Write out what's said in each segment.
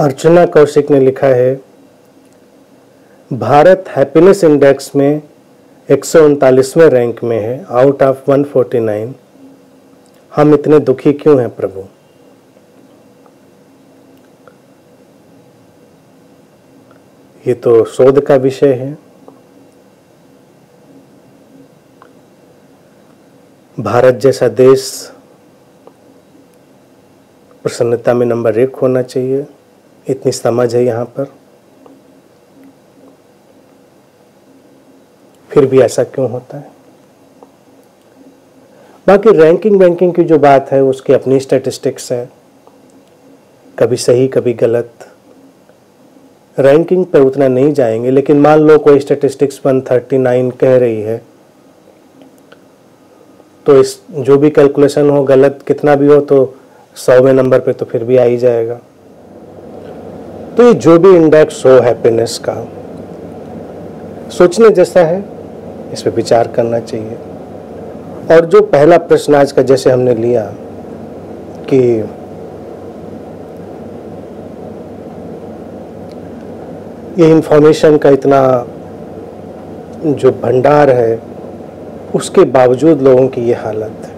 अर्चना कौशिक ने लिखा है, भारत हैप्पीनेस इंडेक्स में 139वें रैंक में है आउट ऑफ 149। हम इतने दुखी क्यों हैं प्रभु? ये तो शोध का विषय है। भारत जैसा देश प्रसन्नता में नंबर 1 होना चाहिए, इतनी समझ है यहाँ पर, फिर भी ऐसा क्यों होता है? बाकी रैंकिंग की जो बात है उसकी अपनी स्टैटिस्टिक्स है, कभी सही कभी गलत। रैंकिंग पे उतना नहीं जाएंगे, लेकिन मान लो कोई स्टैटिस्टिक्स 139 कह रही है, तो इस जो भी कैलकुलेशन हो, गलत कितना भी हो, तो 100वें नंबर पे तो फिर भी आ ही जाएगा। तो ये जो भी इंडेक्स हो हैप्पीनेस का, सोचने जैसा है, इस पे विचार करना चाहिए। और जो पहला प्रश्न आज का जैसे हमने लिया कि ये इंफॉर्मेशन का इतना जो भंडार है, उसके बावजूद लोगों की ये हालत है।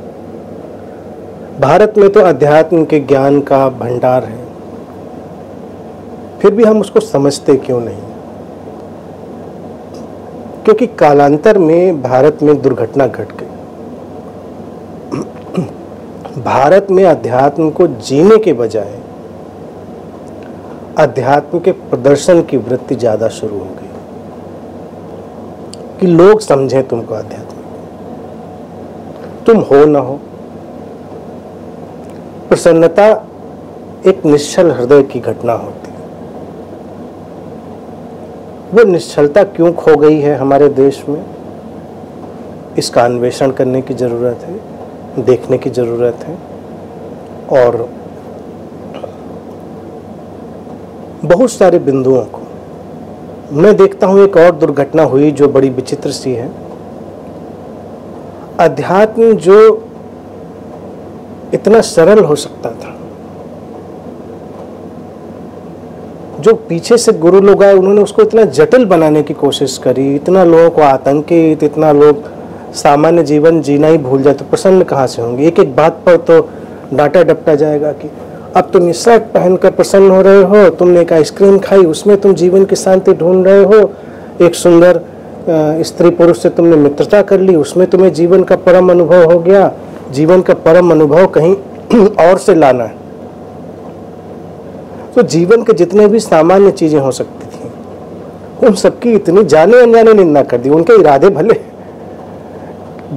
भारत में तो अध्यात्म के ज्ञान का भंडार है, फिर भी हम उसको समझते क्यों नहीं? क्योंकि कालांतर में भारत में दुर्घटना घट गई। भारत में अध्यात्म को जीने के बजाय अध्यात्म के प्रदर्शन की वृत्ति ज्यादा शुरू हो गई कि लोग समझें तुमको अध्यात्म, तुम हो ना हो। प्रसन्नता एक निश्चल हृदय की घटना होती है। वो निश्चलता क्यों खो गई है हमारे देश में, इसका अन्वेषण करने की जरूरत है, देखने की जरूरत है। और बहुत सारे बिंदुओं को मैं देखता हूं। एक और दुर्घटना हुई जो बड़ी विचित्र सी है। अध्यात्म जो इतना सरल हो सकता था, जो पीछे से गुरु लोग आए, उन्होंने उसको इतना जटिल बनाने की कोशिश करी, इतना लोगों को आतंकित, इतना लोग सामान्य जीवन जीना ही भूल जाए, तो प्रसन्न कहाँ से होंगे? एक एक बात पर तो डांटा डपटा जाएगा कि अब तुम ये शर्ट पहनकर प्रसन्न हो रहे हो, तुमने एक आइसक्रीम खाई, उसमें तुम जीवन की शांति ढूंढ रहे हो, एक सुंदर स्त्री पुरुष से तुमने मित्रता कर ली, उसमें तुम्हें जीवन का परम अनुभव हो गया। जीवन का परम अनुभव कहीं और से लाना है। तो जीवन के जितने भी सामान्य चीजें हो सकती थी, उन सबकी इतनी जाने अनजाने निंदा कर दी। उनके इरादे भले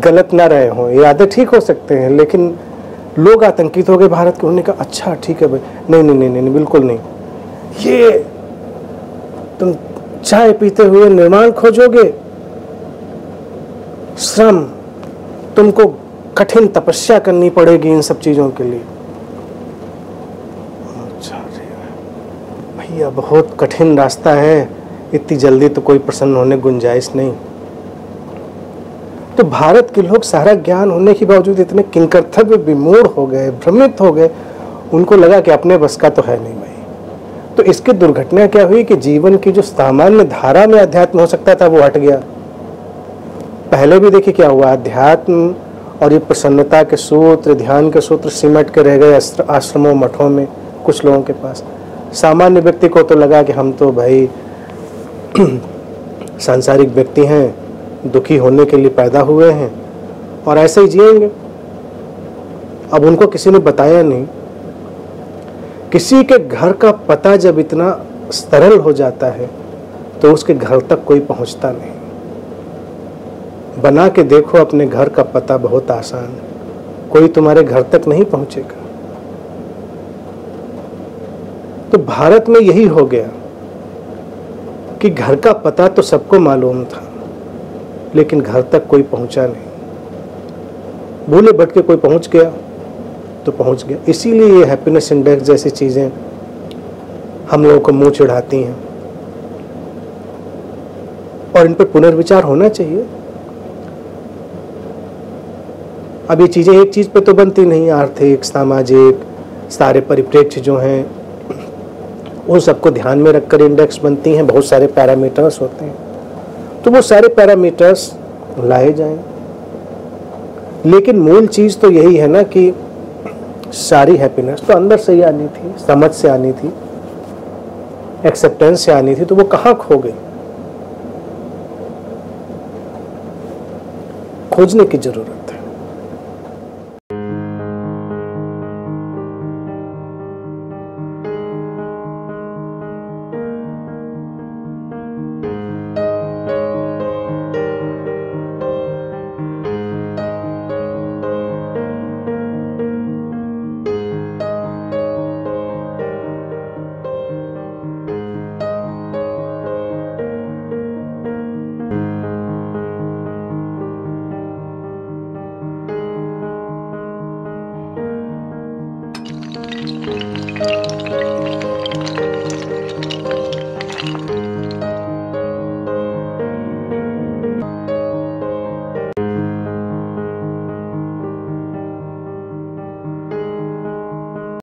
गलत ना रहे हों, इरादे ठीक हो सकते हैं, लेकिन लोग आतंकित हो गए भारत के। उन्होंने कहा अच्छा ठीक है भाई, नहीं नहीं नहीं नहीं बिल्कुल नहीं, ये तुम चाय पीते हुए निर्माण खोजोगे, श्रम, तुमको कठिन तपस्या करनी पड़ेगी इन सब चीजों के लिए। अच्छा भैया बहुत कठिन रास्ता है, इतनी जल्दी तो कोई प्रसन्न होने गुंजाइश नहीं। तो भारत के लोग सारा ज्ञान होने के बावजूद इतने किंकर्तव्य विमूढ़ हो गए, भ्रमित हो गए, उनको लगा कि अपने बस का तो है नहीं भाई। तो इसकी दुर्घटना क्या हुई कि जीवन की जो सामान्य धारा में अध्यात्म हो सकता था वो हट गया। पहले भी देखिए क्या हुआ, अध्यात्म और ये प्रसन्नता के सूत्र, ध्यान के सूत्र सिमट के रह गए आश्रमों मठों में कुछ लोगों के पास। सामान्य व्यक्ति को तो लगा कि हम तो भाई सांसारिक व्यक्ति हैं, दुखी होने के लिए पैदा हुए हैं और ऐसे ही जिएंगे। अब उनको किसी ने बताया नहीं। किसी के घर का पता जब इतना सरल हो जाता है तो उसके घर तक कोई पहुंचता नहीं। बना के देखो अपने घर का पता, बहुत आसान, कोई तुम्हारे घर तक नहीं पहुंचेगा। तो भारत में यही हो गया कि घर का पता तो सबको मालूम था, लेकिन घर तक कोई पहुंचा नहीं। भूले भटके कोई पहुंच गया तो पहुंच गया। इसीलिए ये हैप्पीनेस इंडेक्स जैसी चीजें हम लोगों को मुंह चिढ़ाती हैं और इन पर पुनर्विचार होना चाहिए। अब ये चीजें एक चीज पे तो बनती नहीं, आर्थिक, सामाजिक सारे परिप्रेक्ष्य जो हैं उन सबको ध्यान में रखकर इंडेक्स बनती हैं, बहुत सारे पैरामीटर्स होते हैं, तो वो सारे पैरामीटर्स लाए जाएं। लेकिन मूल चीज़ तो यही है ना कि सारी हैप्पीनेस तो अंदर से ही आनी थी, समझ से आनी थी, एक्सेप्टेंस से आनी थी, तो वो कहाँ खो गई? खोजने की जरूरत है।